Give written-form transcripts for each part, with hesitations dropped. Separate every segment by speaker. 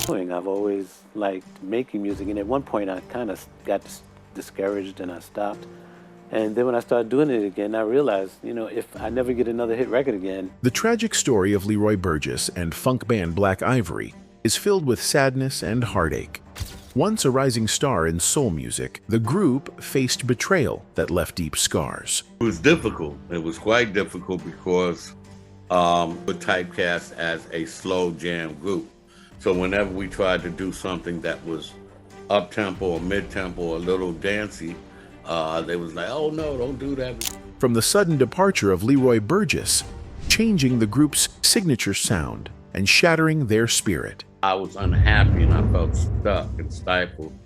Speaker 1: I've always liked making music, and at one point I kind of got discouraged and I stopped. And then when I started doing it again, I realized, if I never get another hit record again.
Speaker 2: The tragic story of Leroy Burgess and funk band Black Ivory is filled with sadness and heartache. Once a rising star in soul music, the group faced betrayal that left deep scars.
Speaker 3: It was difficult. It was quite difficult because we're typecast as a slow jam group. So whenever we tried to do something that was up-tempo or mid-tempo or a little dancey, they was like, oh no, don't do that.
Speaker 2: From the sudden departure of Leroy Burgess, changing the group's signature sound and shattering their spirit.
Speaker 3: I was unhappy and I felt stuck and stifled.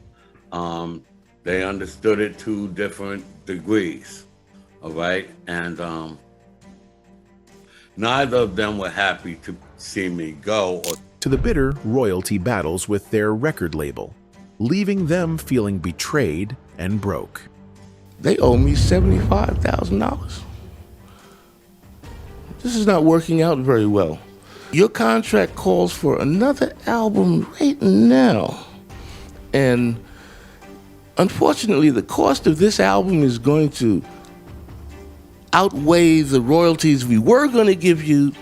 Speaker 3: They understood it to different degrees, all right? And neither of them were happy to see me go.
Speaker 2: To the bitter royalty battles with their record label, leaving them feeling betrayed and broke.
Speaker 4: They owe me $75,000. This is not working out very well. Your contract calls for another album right now. And unfortunately, the cost of this album is going to outweigh the royalties we were going to give you.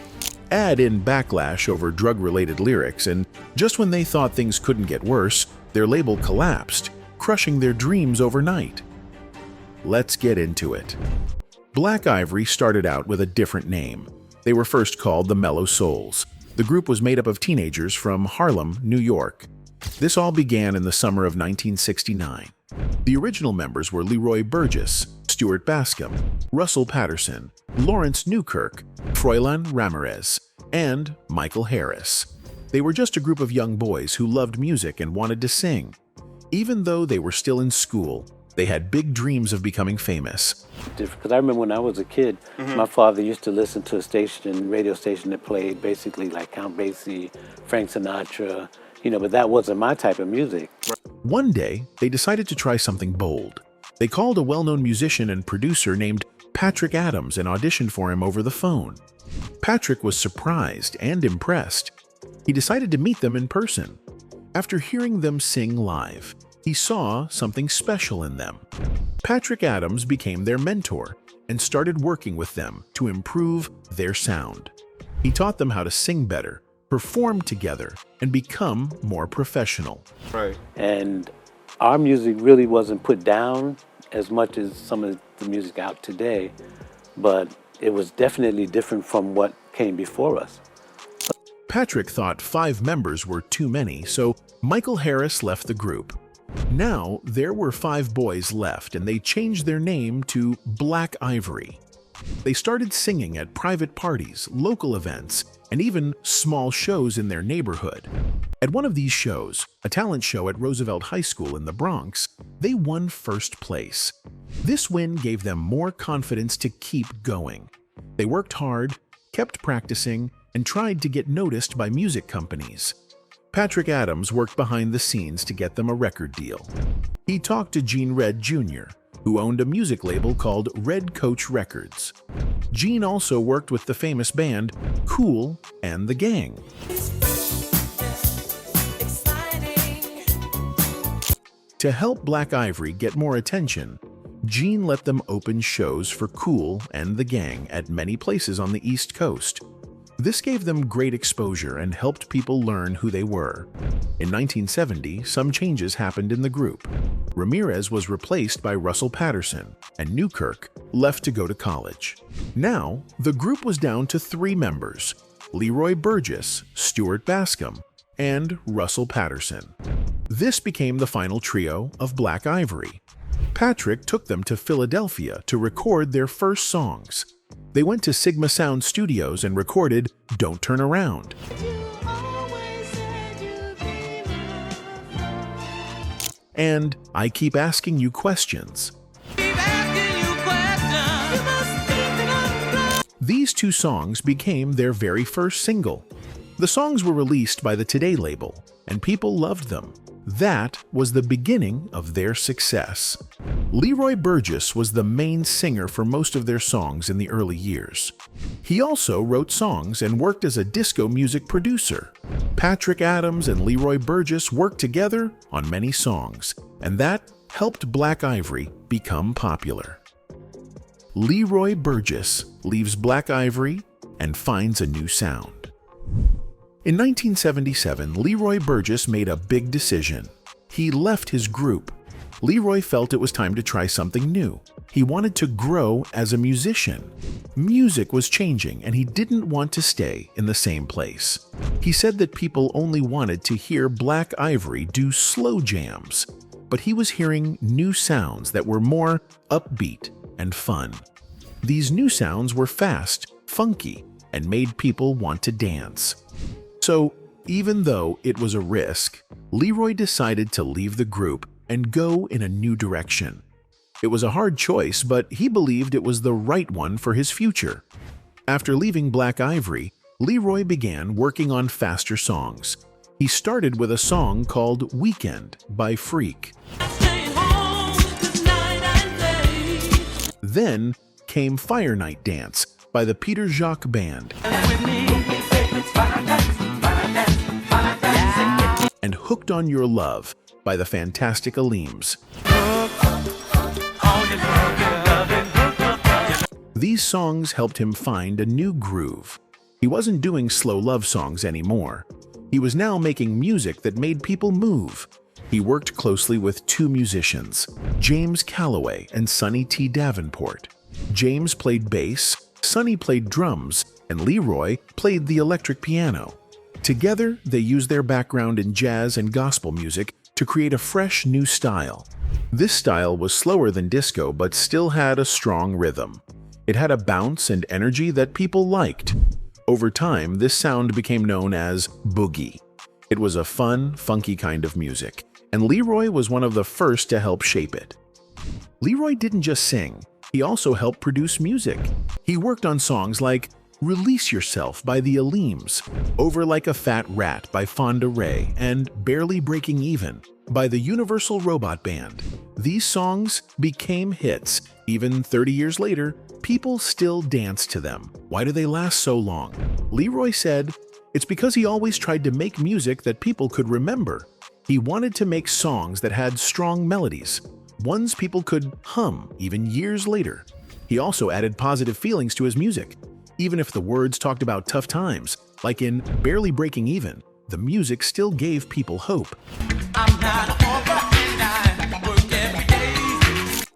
Speaker 2: Add in backlash over drug-related lyrics, and just when they thought things couldn't get worse, their label collapsed, crushing their dreams overnight. Let's get into it. Black Ivory started out with a different name. They were first called the Mellow Souls. The group was made up of teenagers from Harlem, New York. This all began in the summer of 1969. The original members were Leroy Burgess, Stuart Bascombe, Russell Patterson, Lawrence Newkirk, Froilan Ramirez, and Michael Harris. They were just a group of young boys who loved music and wanted to sing. Even though they were still in school, they had big dreams of becoming famous.
Speaker 1: Because I remember when I was a kid, my father used to listen to a radio station that played basically like Count Basie, Frank Sinatra, but that wasn't my type of music.
Speaker 2: One day, they decided to try something bold. They called a well-known musician and producer named Patrick Adams and auditioned for him over the phone. Patrick was surprised and impressed. He decided to meet them in person. After hearing them sing live, he saw something special in them. Patrick Adams became their mentor and started working with them to improve their sound. He taught them how to sing better, perform together, and become more professional.
Speaker 1: Right. And our music really wasn't put down as much as some of the music out today, but it was definitely different from what came before us.
Speaker 2: Patrick thought 5 members were too many, so Michael Harris left the group. Now, there were 5 boys left, and they changed their name to Black Ivory. They started singing at private parties, local events, and even small shows in their neighborhood. At one of these shows, a talent show at Roosevelt High School in the Bronx, they won first place. This win gave them more confidence to keep going. They worked hard, kept practicing, and tried to get noticed by music companies. Patrick Adams worked behind the scenes to get them a record deal. He talked to Gene Red Jr., who owned a music label called Red Coach Records. Gene also worked with the famous band Kool and the Gang. To help Black Ivory get more attention, Gene let them open shows for Kool and the Gang at many places on the East Coast. This gave them great exposure and helped people learn who they were. In 1970, some changes happened in the group. Ramirez was replaced by Russell Patterson, and Newkirk left to go to college. Now, the group was down to 3 members: Leroy Burgess, Stuart Bascombe, and Russell Patterson. This became the final trio of Black Ivory. Patrick took them to Philadelphia to record their first songs. They went to Sigma Sound Studios and recorded Don't Turn Around and I Keep Asking You Questions. These 2 songs became their very first single. The songs were released by the Today label, and people loved them. That was the beginning of their success. Leroy Burgess was the main singer for most of their songs in the early years. He also wrote songs and worked as a disco music producer. Patrick Adams and Leroy Burgess worked together on many songs, and that helped Black Ivory become popular. Leroy Burgess leaves Black Ivory and finds a new sound. In 1977, Leroy Burgess made a big decision. He left his group. Leroy felt it was time to try something new. He wanted to grow as a musician. Music was changing, and he didn't want to stay in the same place. He said that people only wanted to hear Black Ivory do slow jams, but he was hearing new sounds that were more upbeat and fun. These new sounds were fast, funky, and made people want to dance. So, even though it was a risk, Leroy decided to leave the group and go in a new direction. It was a hard choice, but he believed it was the right one for his future. After leaving Black Ivory, Leroy began working on faster songs. He started with a song called Weekend by Freak. Then came Fire Night Dance by the Peter Jacques Band. And Hooked on Your Love by the Fantastic Aleems. These songs helped him find a new groove. He wasn't doing slow love songs anymore. He was now making music that made people move. He worked closely with two musicians, James Calloway and Sonny T. Davenport. James played bass, Sonny played drums, and Leroy played the electric piano. Together, they used their background in jazz and gospel music to create a fresh new style. This style was slower than disco but still had a strong rhythm. It had a bounce and energy that people liked. Over time, this sound became known as boogie. It was a fun, funky kind of music, and Leroy was one of the first to help shape it. Leroy didn't just sing, he also helped produce music. He worked on songs like Release Yourself by the Aleems, Over Like a Fat Rat by Fonda Rae, and Barely Breaking Even by the Universal Robot Band. These songs became hits. Even 30 years later, people still dance to them. Why do they last so long? Leroy said, it's because he always tried to make music that people could remember. He wanted to make songs that had strong melodies, ones people could hum even years later. He also added positive feelings to his music. Even if the words talked about tough times, like in Barely Breaking Even, the music still gave people hope.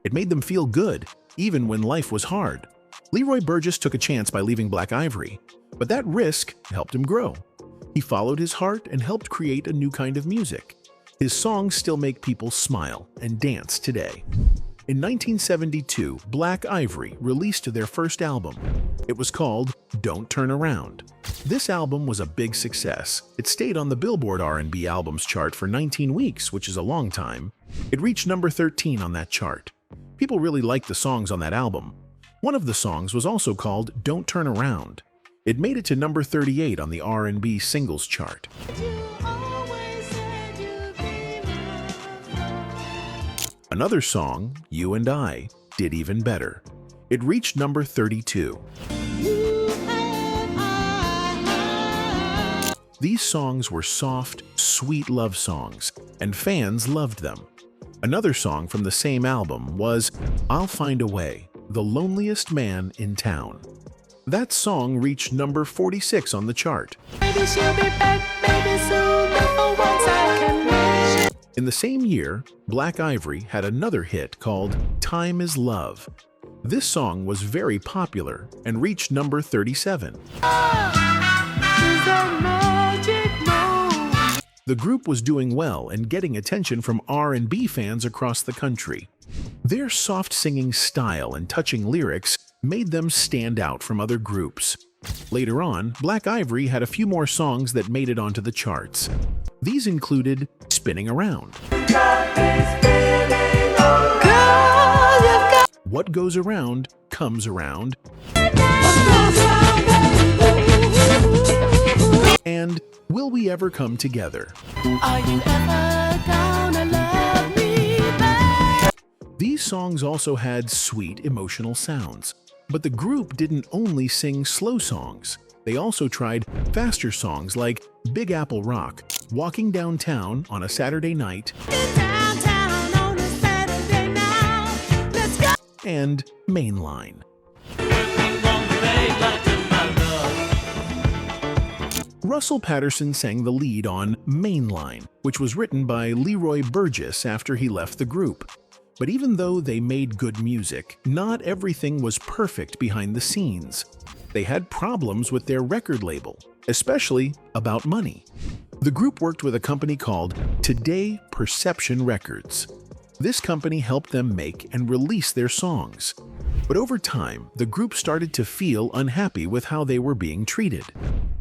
Speaker 2: It made them feel good, even when life was hard. Leroy Burgess took a chance by leaving Black Ivory, but that risk helped him grow. He followed his heart and helped create a new kind of music. His songs still make people smile and dance today. In 1972, Black Ivory released their first album. It was called Don't Turn Around. This album was a big success. It stayed on the Billboard R&B Albums chart for 19 weeks, which is a long time. It reached number 13 on that chart. People really liked the songs on that album. One of the songs was also called Don't Turn Around. It made it to number 38 on the R&B singles chart. Another song, You and I, did even better. It reached number 32. These songs were soft, sweet love songs, and fans loved them. Another song from the same album was I'll Find a Way, The Loneliest Man in Town. That song reached number 46 on the chart. Maybe she'll be back, maybe soon, but for once I can wait. In the same year, Black Ivory had another hit called Time is Love. This song was very popular and reached number 37. The group was doing well and getting attention from R&B fans across the country. Their soft singing style and touching lyrics made them stand out from other groups. Later on, Black Ivory had a few more songs that made it onto the charts. These included Spinning Around, What Goes Around Comes Around, and Will We Ever Come Together? Are you ever gonna love me back? These songs also had sweet, emotional sounds. But the group didn't only sing slow songs. They also tried faster songs like Big Apple Rock, Walking Downtown on a Saturday Night, and Mainline. Russell Patterson sang the lead on Mainline, which was written by Leroy Burgess after he left the group. But even though they made good music, not everything was perfect behind the scenes. They had problems with their record label, especially about money. The group worked with a company called Today Perception Records. This company helped them make and release their songs. But over time, the group started to feel unhappy with how they were being treated.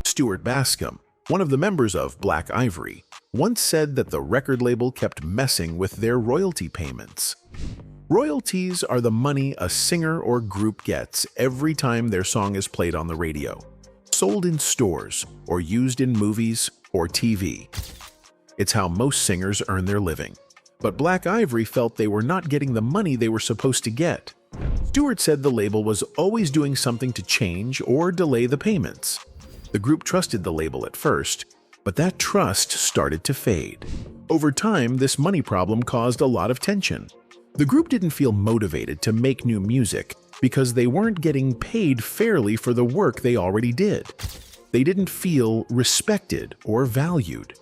Speaker 2: Stuart Bascombe, one of the members of Black Ivory, once said that the record label kept messing with their royalty payments. Royalties are the money a singer or group gets every time their song is played on the radio, sold in stores, or used in movies or TV. It's how most singers earn their living. But Black Ivory felt they were not getting the money they were supposed to get. Stewart said the label was always doing something to change or delay the payments. The group trusted the label at first, but that trust started to fade. Over time, this money problem caused a lot of tension. The group didn't feel motivated to make new music because they weren't getting paid fairly for the work they already did. They didn't feel respected or valued.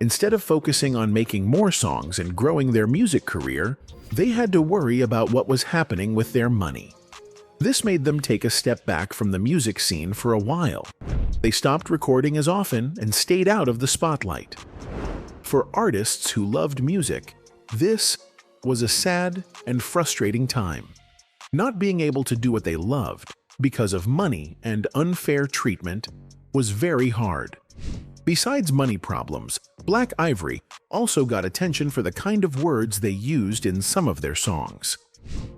Speaker 2: Instead of focusing on making more songs and growing their music career, they had to worry about what was happening with their money. This made them take a step back from the music scene for a while. They stopped recording as often and stayed out of the spotlight. For artists who loved music, this was a sad and frustrating time. Not being able to do what they loved because of money and unfair treatment was very hard. Besides money problems, Black Ivory also got attention for the kind of words they used in some of their songs.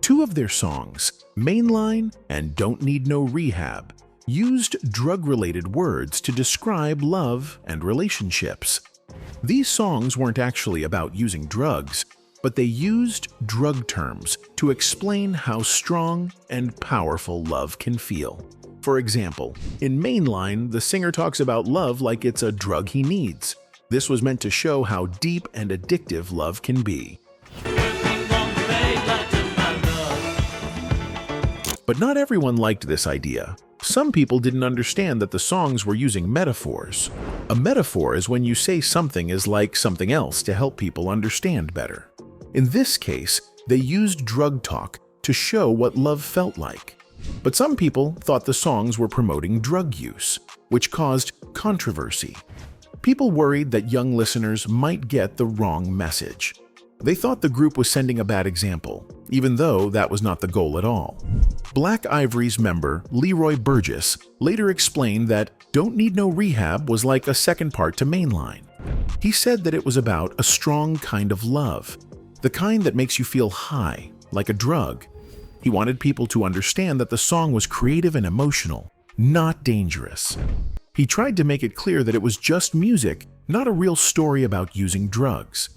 Speaker 2: Two of their songs, Mainline and Don't Need No Rehab, used drug-related words to describe love and relationships. These songs weren't actually about using drugs, but they used drug terms to explain how strong and powerful love can feel. For example, in Mainline, the singer talks about love like it's a drug he needs. This was meant to show how deep and addictive love can be. But not everyone liked this idea. Some people didn't understand that the songs were using metaphors. A metaphor is when you say something is like something else to help people understand better. In this case, they used drug talk to show what love felt like. But some people thought the songs were promoting drug use, which caused controversy. People worried that young listeners might get the wrong message. They thought the group was sending a bad example, even though that was not the goal at all. Black Ivory's member, Leroy Burgess, later explained that Don't Need No Rehab was like a second part to Mainline. He said that it was about a strong kind of love, the kind that makes you feel high, like a drug. He wanted people to understand that the song was creative and emotional, not dangerous. He tried to make it clear that it was just music, not a real story about using drugs.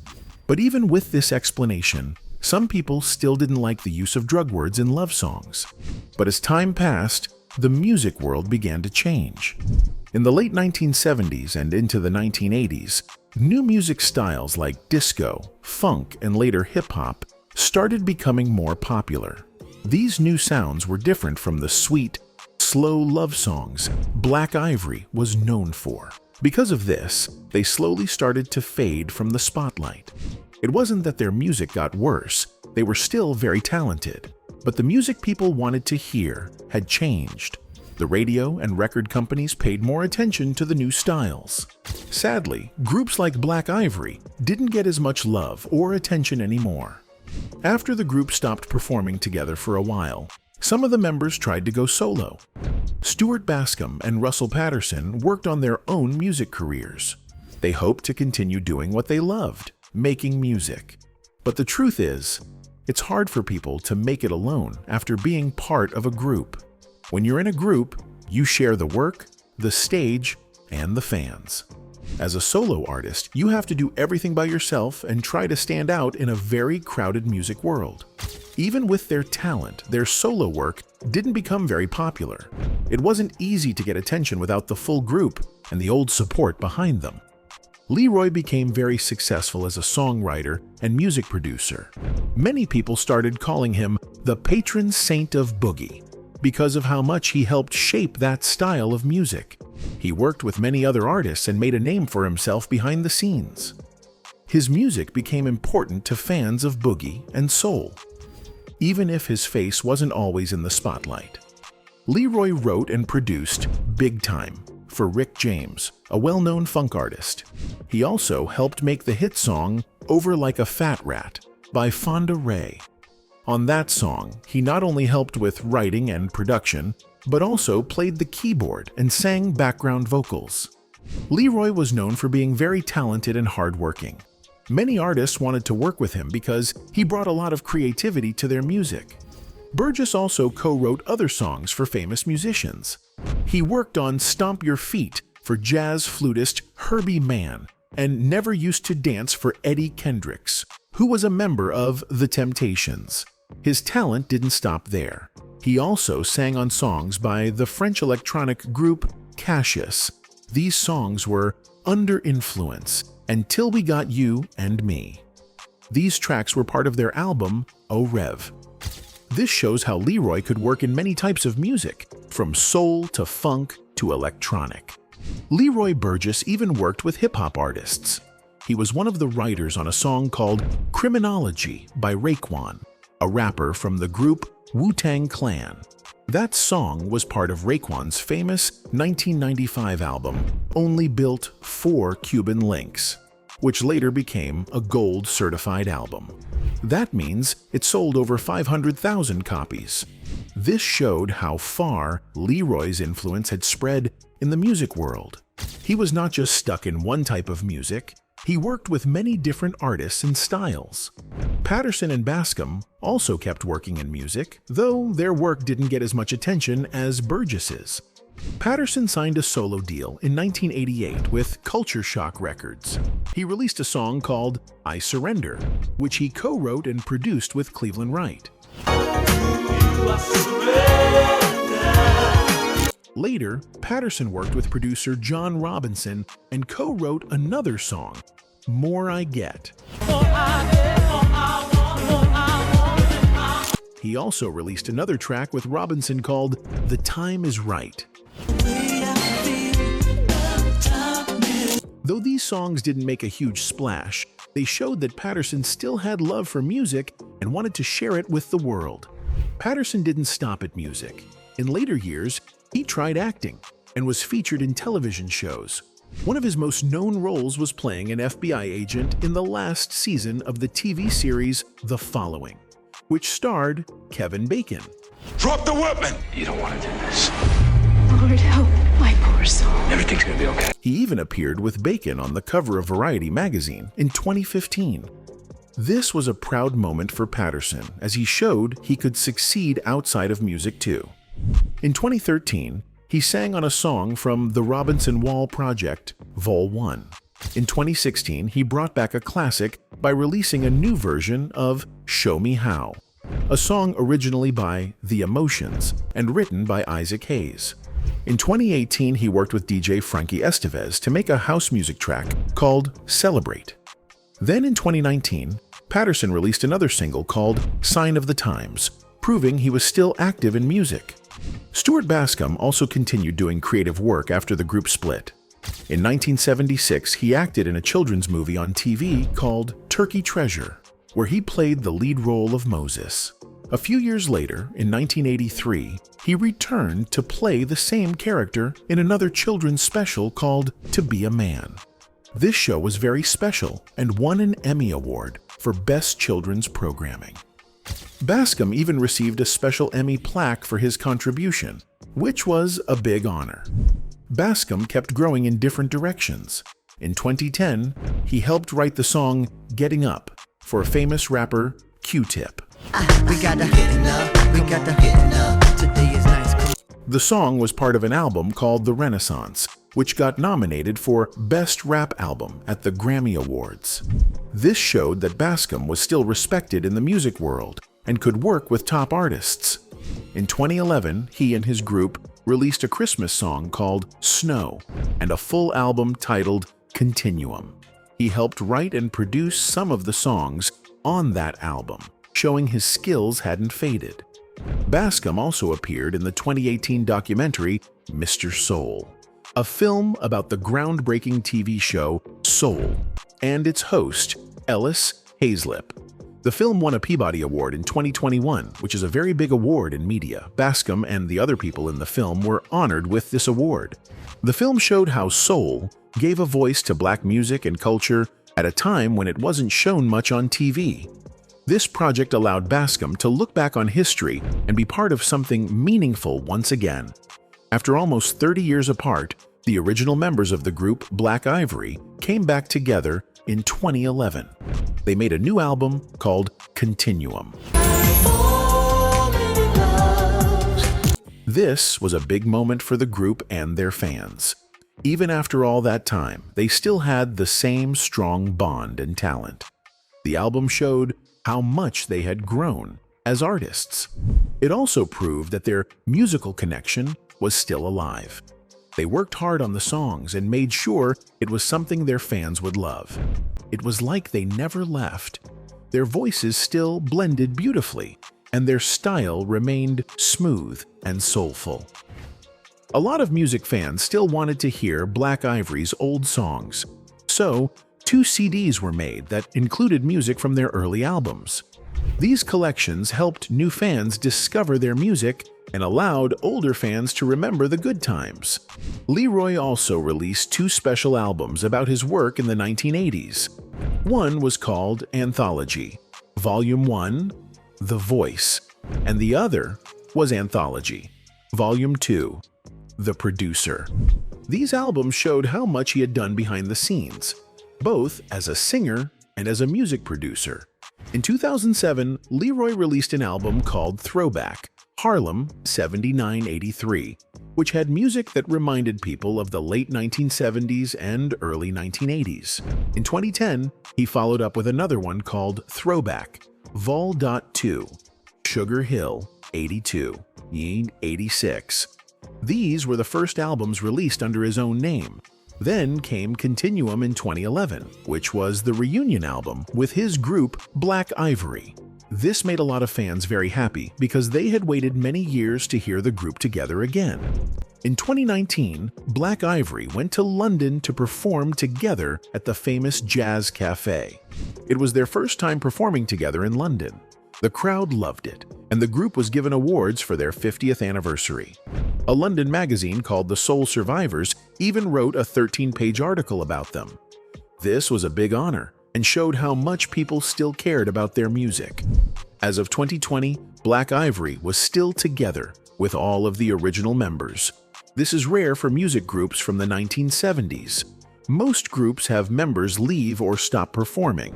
Speaker 2: But even with this explanation, some people still didn't like the use of drug words in love songs. But as time passed, the music world began to change. In the late 1970s and into the 1980s, new music styles like disco, funk, and later hip-hop started becoming more popular. These new sounds were different from the sweet, slow love songs Black Ivory was known for. Because of this, they slowly started to fade from the spotlight. It wasn't that their music got worse, they were still very talented. But the music people wanted to hear had changed. The radio and record companies paid more attention to the new styles. Sadly, groups like Black Ivory didn't get as much love or attention anymore. After the group stopped performing together for a while, some of the members tried to go solo. Stuart Bascombe and Russell Patterson worked on their own music careers. They hoped to continue doing what they loved, making music. But the truth is, it's hard for people to make it alone after being part of a group. When you're in a group, you share the work, the stage, and the fans. As a solo artist, you have to do everything by yourself and try to stand out in a very crowded music world. Even with their talent, their solo work didn't become very popular. It wasn't easy to get attention without the full group and the old support behind them. Leroy became very successful as a songwriter and music producer. Many people started calling him the patron saint of boogie because of how much he helped shape that style of music. He worked with many other artists and made a name for himself behind the scenes. His music became important to fans of boogie and soul, even if his face wasn't always in the spotlight. Leroy wrote and produced Big Time for Rick James, a well-known funk artist. He also helped make the hit song Over Like a Fat Rat by Fonda Rae. On that song, he not only helped with writing and production, but also played the keyboard and sang background vocals. Leroy was known for being very talented and hardworking. Many artists wanted to work with him because he brought a lot of creativity to their music. Burgess also co-wrote other songs for famous musicians. He worked on Stomp Your Feet for jazz flutist Herbie Mann and Never Used to Dance for Eddie Kendricks, who was a member of The Temptations. His talent didn't stop there. He also sang on songs by the French electronic group Cassius. These songs were Under Influence and Till We Got You and Me. These tracks were part of their album, Au Rev. This shows how Leroy could work in many types of music, from soul to funk to electronic. Leroy Burgess even worked with hip-hop artists. He was one of the writers on a song called Criminology by Raekwon, a rapper from the group Wu-Tang Clan. That song was part of Raekwon's famous 1995 album, Only Built for Cuban Links, which later became a gold-certified album. That means it sold over 500,000 copies. This showed how far Leroy's influence had spread in the music world. He was not just stuck in one type of music, he worked with many different artists and styles. Patterson and Bascombe also kept working in music, though their work didn't get as much attention as Burgess's. Patterson signed a solo deal in 1988 with Culture Shock Records. He released a song called I Surrender, which he co-wrote and produced with Cleveland Wright. Later, Patterson worked with producer John Robinson and co-wrote another song, More I Get. He also released another track with Robinson called The Time Is Right. Though these songs didn't make a huge splash, they showed that Patterson still had love for music and wanted to share it with the world. Patterson didn't stop at music. In later years, he tried acting and was featured in television shows. One of his most known roles was playing an FBI agent in the last season of the TV series The Following, which starred Kevin Bacon.
Speaker 5: Drop the weapon!
Speaker 6: You don't want to do this.
Speaker 7: Lord, help my poor soul.
Speaker 6: Everything's gonna be okay.
Speaker 2: He even appeared with Bacon on the cover of Variety magazine in 2015. This was a proud moment for Patterson, as he showed he could succeed outside of music too. In 2013, he sang on a song from the Robinson Wall Project, Vol. 1. In 2016, he brought back a classic by releasing a new version of Show Me How, a song originally by The Emotions and written by Isaac Hayes. In 2018, he worked with DJ Frankie Estevez to make a house music track called Celebrate. Then in 2019, Patterson released another single called Sign of the Times, proving he was still active in music. Stuart Bascombe also continued doing creative work after the group split. In 1976, he acted in a children's movie on TV called Turkey Treasure, where he played the lead role of Moses. A few years later, in 1983, he returned to play the same character in another children's special called To Be a Man. This show was very special and won an Emmy Award for Best Children's Programming. Bascombe even received a special Emmy plaque for his contribution, which was a big honor. Bascombe kept growing in different directions. In 2010, he helped write the song Getting Up for famous rapper Q-Tip. The song was part of an album called The Renaissance, which got nominated for Best Rap Album at the Grammy Awards. This showed that Bascombe was still respected in the music world and could work with top artists. In 2011, he and his group released a Christmas song called Snow and a full album titled Continuum. He helped write and produce some of the songs on that album, showing his skills hadn't faded. Bascombe also appeared in the 2018 documentary Mr. Soul, a film about the groundbreaking TV show Soul and its host, Ellis Hazlip. The film won a Peabody Award in 2021, which is a very big award in media. Bascombe and the other people in the film were honored with this award. The film showed how soul gave a voice to black music and culture at a time when it wasn't shown much on TV. This project allowed Bascombe to look back on history and be part of something meaningful once again. After almost 30 years apart, the original members of the group Black Ivory came back together in 2011. They made a new album called Continuum. This was a big moment for the group and their fans. Even after all that time, they still had the same strong bond and talent. The album showed how much they had grown as artists. It also proved that their musical connection was still alive. They worked hard on the songs and made sure it was something their fans would love. It was like they never left. Their voices still blended beautifully, and their style remained smooth and soulful. A lot of music fans still wanted to hear Black Ivory's old songs, so 2 CDs were made that included music from their early albums. These collections helped new fans discover their music and allowed older fans to remember the good times. Leroy also released 2 special albums about his work in the 1980s. One was called Anthology, Volume 1, The Voice, and the other was Anthology, Volume 2, The Producer. These albums showed how much he had done behind the scenes, both as a singer and as a music producer. In 2007, Leroy released an album called Throwback, Harlem 7983, which had music that reminded people of the late 1970s and early 1980s. In 2010, he followed up with another one called Throwback, Vol. 2, Sugar Hill 82, 86. These were the first albums released under his own name. Then came Continuum in 2011, which was the reunion album with his group Black Ivory. This made a lot of fans very happy because they had waited many years to hear the group together again. In 2019, Black Ivory went to London to perform together at the famous Jazz Cafe. It was their first time performing together in London. The crowd loved it, and the group was given awards for their 50th anniversary. A London magazine called The Soul Survivors even wrote a 13-page article about them. This was a big honor and showed how much people still cared about their music. As of 2020, Black Ivory was still together with all of the original members. This is rare for music groups from the 1970s. Most groups have members leave or stop performing,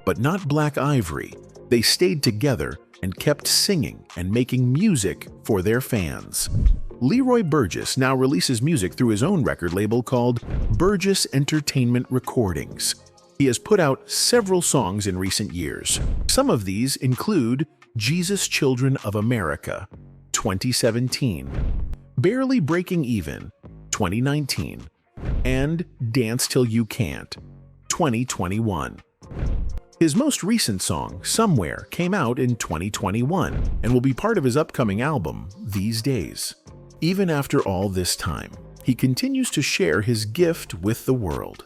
Speaker 2: but not Black Ivory. They stayed together and kept singing and making music for their fans. Leroy Burgess now releases music through his own record label called Burgess Entertainment Recordings. He has put out several songs in recent years. Some of these include Jesus Children of America, 2017, Barely Breaking Even, 2019, and Dance Till You Can't, 2021. His most recent song, Somewhere, came out in 2021 and will be part of his upcoming album, These Days. Even after all this time, he continues to share his gift with the world.